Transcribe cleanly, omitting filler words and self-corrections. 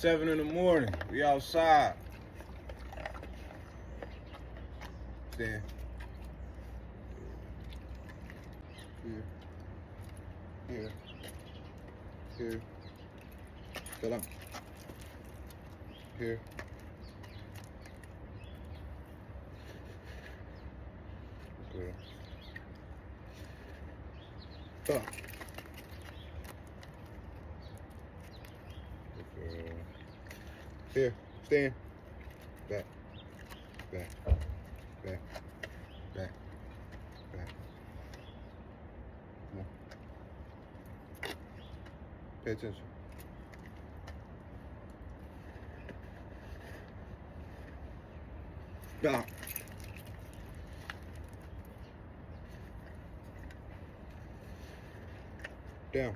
7 in the morning. We outside. Stand. Here. Here. Sit up. Here. Okay. Stop. Okay. Here. Stand. Back. Back. Back. Back. Back. Come on. Pay attention. Stop. Down.